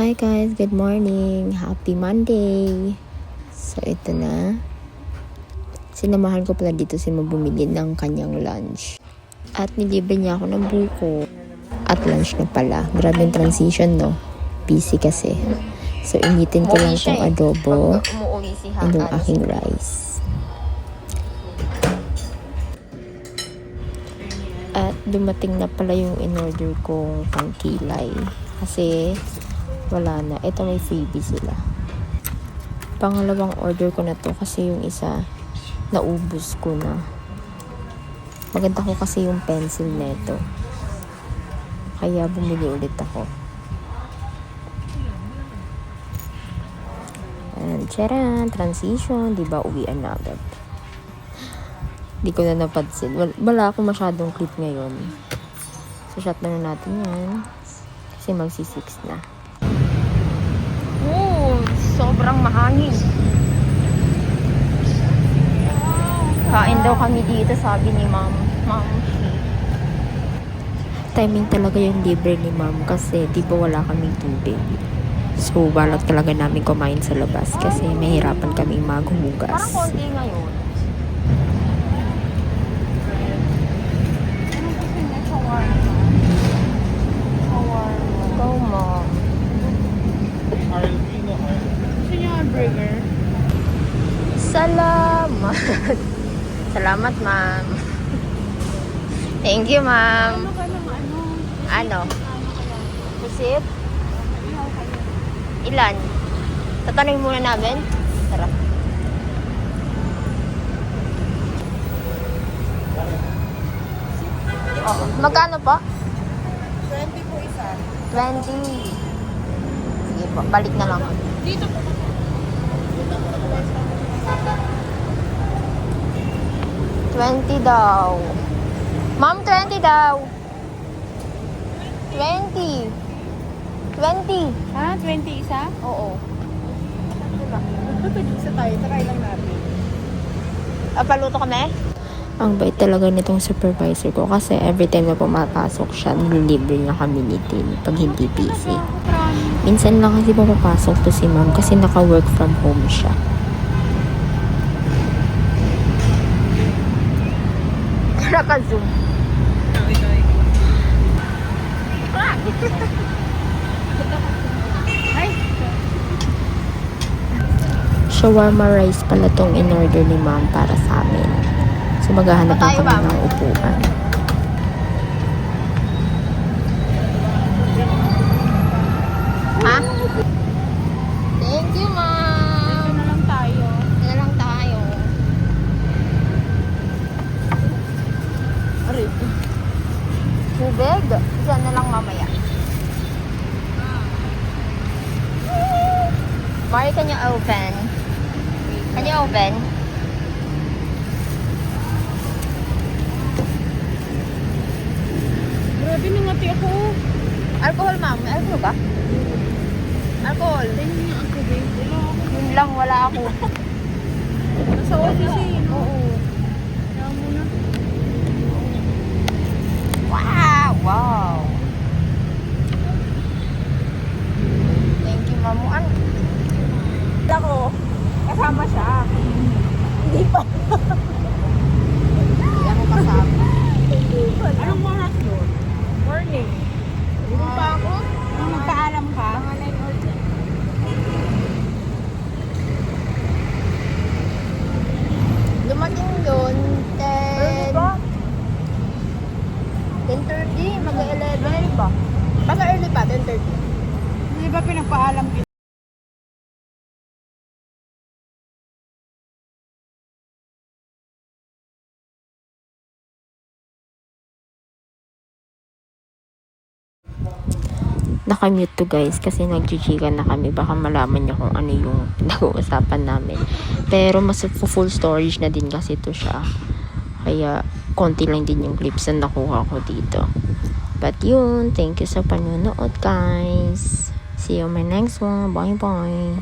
Hi guys, good morning. Happy Monday. So ito na. Sinamahan ko pala dito si bumili ng kanyang lunch. At nilibre niya ako ng buko. At lunch na pala. Grabe yung transition, no? Busy kasi. So initin ko lang itong adobo and yung aking rice. At dumating na pala yung in-order kong pangkilay. Kasi wala na. Ito may freebie sila. Pangalawang order ko na to kasi yung isa naubos ko na. Maganda ko kasi yung pencil neto. Kaya bumili ulit ako. And charan, transition, diba uwian na agad. Di ko na napansin. Wala akong masyadong clip ngayon. So shot na natin yan. Kasi magsi-6 na. Sobrang mahangin. Kain daw kami dito, sabi ni Ma'am Shi. Timing talaga yung libre ni Ma'am kasi di ba wala kaming tubig. So, balak talaga namin kumain sa labas kasi mahirapan kaming maghugas. Parang konti ngayon. Go, Mom. Burger. Salamat. Salamat, Ma'am. Thank you, Ma'am. Ano? Pusit? Ilan? Tatanungin muna namin. Tara. Oh, magkano po? 20 po isa. 20. Sige po, balik na lang. Dito po. 20 daw. Ma'am, 20 daw. 20. 20. Ha? 20 isa? Oo. Isa tayo. Try lang natin. Paluto kami? Ang bait talaga nitong supervisor ko kasi every time na pumapasok siya, nililibre niya kami ni Tin pag hindi busy. Minsan lang kasi pumapasok to si Ma'am kasi naka-work from home siya. Naka-zoom. Shawarma rice pala tong in-order ni Ma'am para sa amin. So maghahanap na kami ng upuan. Ha? Thank you, Ma'am. Ito na lang tayo. Ito lang tayo. Tubig? Diyan na lang mamaya. Mari, can you open? Can you open? Grabe, nangati ako. Alcohol, Ma'am. May alcohol ba? Alcohol. Tingnan niyo ako, babe. Wala ako. Yun lang, wala ako. Nasa office eh. Oo. Kaya muna. Wow! Wow! Thank you, Ma'am. Ano? Ako, kasama siya. Hindi pa. Hindi ako kasama. Anong oras yun? Morning. Hindi pa ako? Nung nagpaalam ka? Dumating yun, 10... 10:30, mag-11 ba? Basta early pa, 10:30. Hindi ba pinagpaalam kita? Nakamute to guys kasi nag-chichikan na kami, baka malaman niyo kung ano yung pinag-uusapan namin, pero mas full storage na din kasi to siya, kaya konti lang din yung clips na nakuha ko dito. But yun, thank you sa panonood guys, see you on my next one, bye bye.